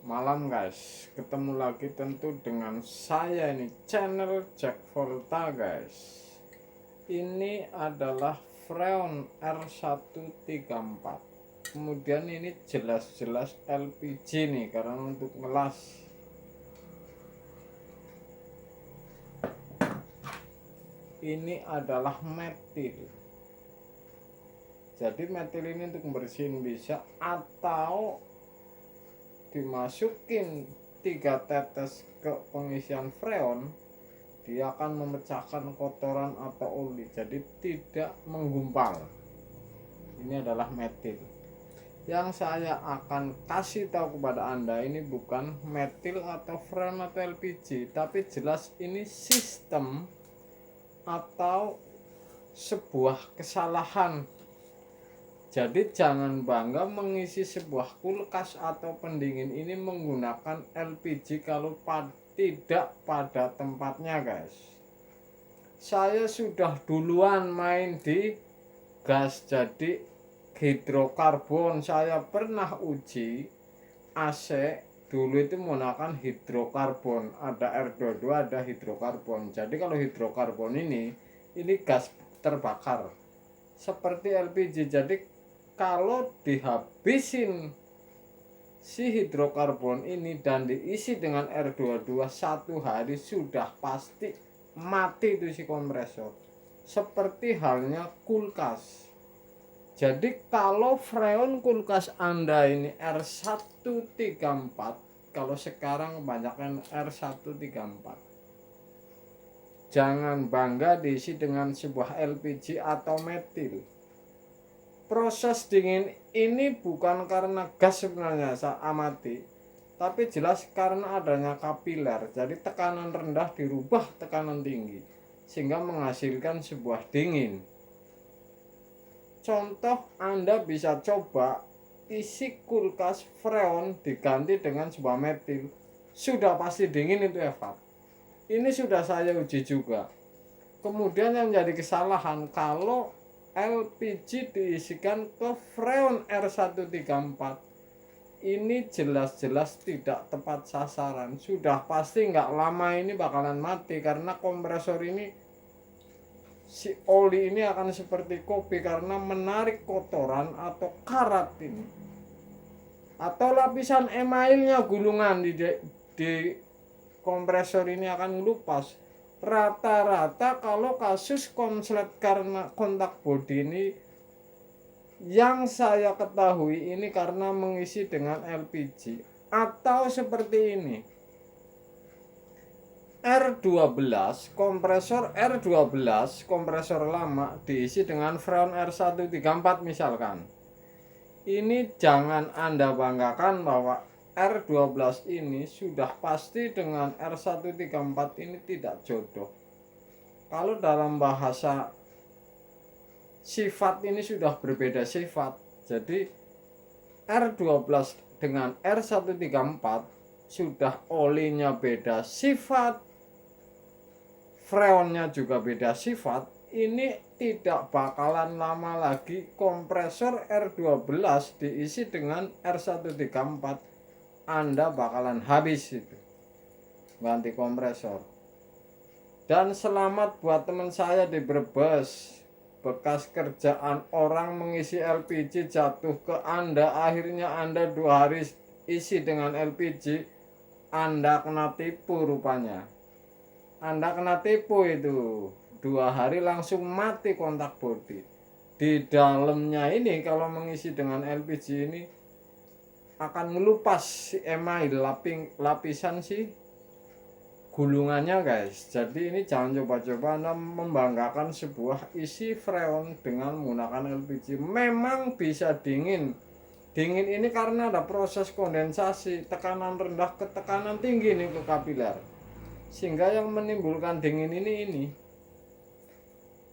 Malam guys, ketemu lagi tentu dengan saya ini channel Jack Volta guys. Ini adalah Freon R134. Kemudian ini jelas-jelas LPG nih karena untuk ngelas. Ini adalah metil. Jadi metil ini untuk bersihin bisa atau dimasukin 3 tetes ke pengisian freon, dia akan memecahkan kotoran atau oli, jadi tidak menggumpal. Ini adalah metil. Yang saya akan kasih tahu kepada Anda ini bukan metil atau freon atau LPG, tapi jelas ini sistem atau sebuah kesalahan. Jadi jangan bangga mengisi sebuah kulkas atau pendingin ini menggunakan LPG kalau tidak pada tempatnya guys. Saya sudah duluan main di gas, jadi hidrokarbon saya pernah uji. AC dulu itu menggunakan hidrokarbon, ada R22 ada hidrokarbon. Jadi kalau hidrokarbon ini gas terbakar seperti LPG. Jadi kalau dihabisin si hidrokarbon ini dan diisi dengan R22 1 hari sudah pasti mati itu si kompresor. Seperti halnya kulkas. Jadi kalau freon kulkas Anda ini R134, kalau sekarang kebanyakan R134, jangan bangga diisi dengan sebuah LPG atau metil. Proses dingin ini bukan karena gas sebenarnya saya amati, tapi jelas karena adanya kapiler. Jadi tekanan rendah dirubah tekanan tinggi sehingga menghasilkan sebuah dingin. Contoh, Anda bisa coba isi kulkas freon diganti dengan sebuah metil, sudah pasti dingin itu evap. Ini sudah saya uji juga. Kemudian yang jadi kesalahan kalau LPG diisikan ke freon R134, ini jelas-jelas tidak tepat sasaran. Sudah pasti nggak lama ini bakalan mati karena kompresor ini, si oli ini akan seperti kopi karena menarik kotoran atau karat ini, atau lapisan emailnya gulungan di kompresor ini akan lupas. Rata-rata kalau kasus konslet karena kontak bodi ini yang saya ketahui ini karena mengisi dengan LPG atau seperti ini R12, kompresor R12, kompresor lama diisi dengan freon R134 misalkan. Ini jangan Anda banggakan bahwa R12 ini sudah pasti dengan R134 ini tidak jodoh. Kalau dalam bahasa sifat ini sudah berbeda sifat. Jadi R12 dengan R134 sudah olinya beda sifat, freonnya juga beda sifat. Ini tidak bakalan lama lagi kompresor R12 diisi dengan R134, Anda bakalan habis itu ganti kompresor. Dan selamat buat teman saya di Brebes, bekas kerjaan orang mengisi LPG jatuh ke Anda, akhirnya Anda 2 hari isi dengan LPG, Anda kena tipu rupanya. Anda kena tipu itu, 2 hari langsung mati kontak bodi. Di dalamnya ini kalau mengisi dengan LPG ini akan melupas si email, lapisan si gulungannya guys. Jadi ini jangan coba-coba Anda membanggakan sebuah isi freon dengan menggunakan LPG. Memang bisa dingin ini karena ada proses kondensasi tekanan rendah ke tekanan tinggi nih ke kapiler, sehingga yang menimbulkan dingin ini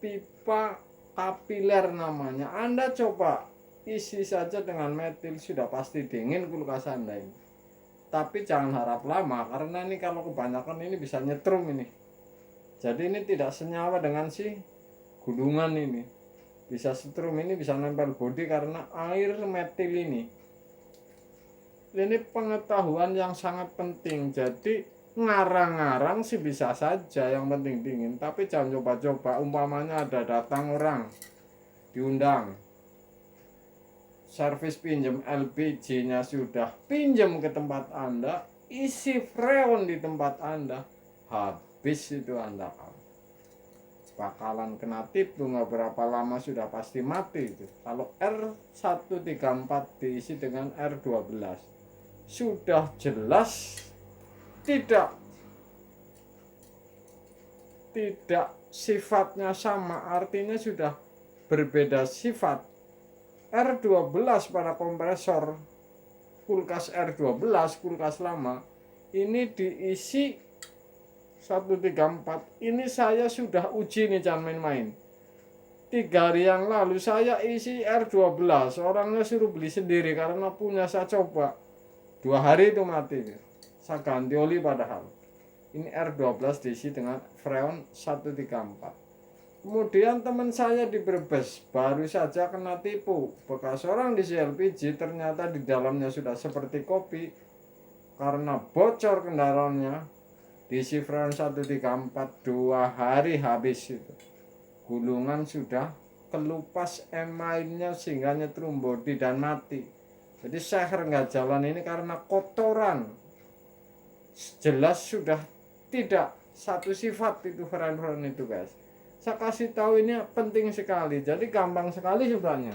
pipa kapiler namanya. Anda coba isi saja dengan metil sudah pasti dingin kulkas Anda ini. Tapi jangan harap lama karena ini kalau kebanyakan ini bisa nyetrum ini. Jadi ini tidak senyawa dengan si gulungan ini. Bisa setrum ini, bisa nempel bodi karena air metil ini. ini pengetahuan yang sangat penting. Jadi ngarang-ngarang sih bisa saja, yang penting dingin, tapi jangan coba-coba. Umpamanya ada datang orang diundang, servis pinjam LPG-nya sudah pinjam ke tempat Anda, isi freon di tempat Anda, habis itu Anda bakalan kena tipu. Nggak berapa lama sudah pasti mati itu. Kalau R134 diisi dengan R12, sudah jelas tidak sifatnya sama, artinya sudah berbeda sifat. R12 pada kompresor kulkas R12, kulkas lama, ini diisi 134. Ini saya sudah uji nih, jangan main-main. 3 hari yang lalu saya isi R12, orangnya suruh beli sendiri karena punya, saya coba 2 hari itu mati. Saya ganti oli padahal. Ini R12 diisi dengan freon 134. Kemudian teman saya di Brebes baru saja kena tipu. Bekas orang di LPG, ternyata di dalamnya sudah seperti kopi. Karena bocor kendaraannya, diisi freon 134, 2 hari habis itu. Gulungan sudah kelupas emailnya sehingga nyetrum bodi dan mati. Jadi seher nggak jalan ini karena kotoran. Jelas sudah tidak satu sifat itu freon itu guys. Saya kasih tahu ini penting sekali, jadi gampang sekali sebenarnya.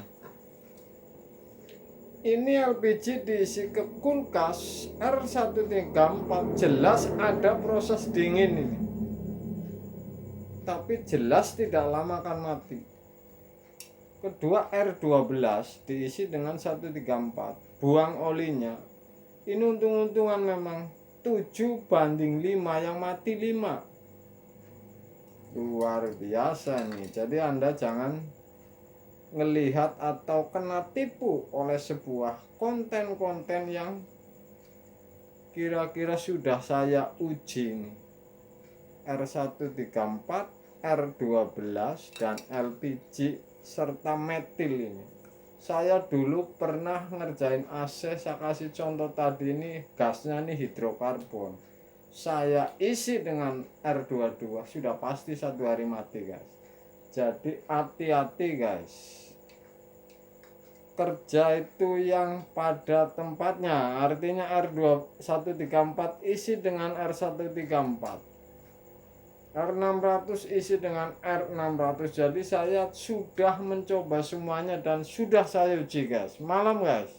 Ini LPG diisi ke kulkas R134, jelas ada proses dingin ini, tapi jelas tidak lama akan mati. Kedua, R12 diisi dengan 134, buang olinya. Ini untung-untungan memang 7:5, yang mati 5. Luar biasa nih. Jadi Anda jangan ngelihat atau kena tipu oleh sebuah konten-konten yang kira-kira sudah saya uji nih. R134, R12 dan LPG serta metil ini. Saya dulu pernah ngerjain AC, saya kasih contoh tadi, ini gasnya nih hidrokarbon. Saya isi dengan R22, sudah pasti 1 hari mati guys. Jadi hati-hati guys, kerja itu yang pada tempatnya. Artinya R134 isi dengan R134, R600 isi dengan R600. Jadi saya sudah mencoba semuanya dan sudah saya uji guys. Malam guys,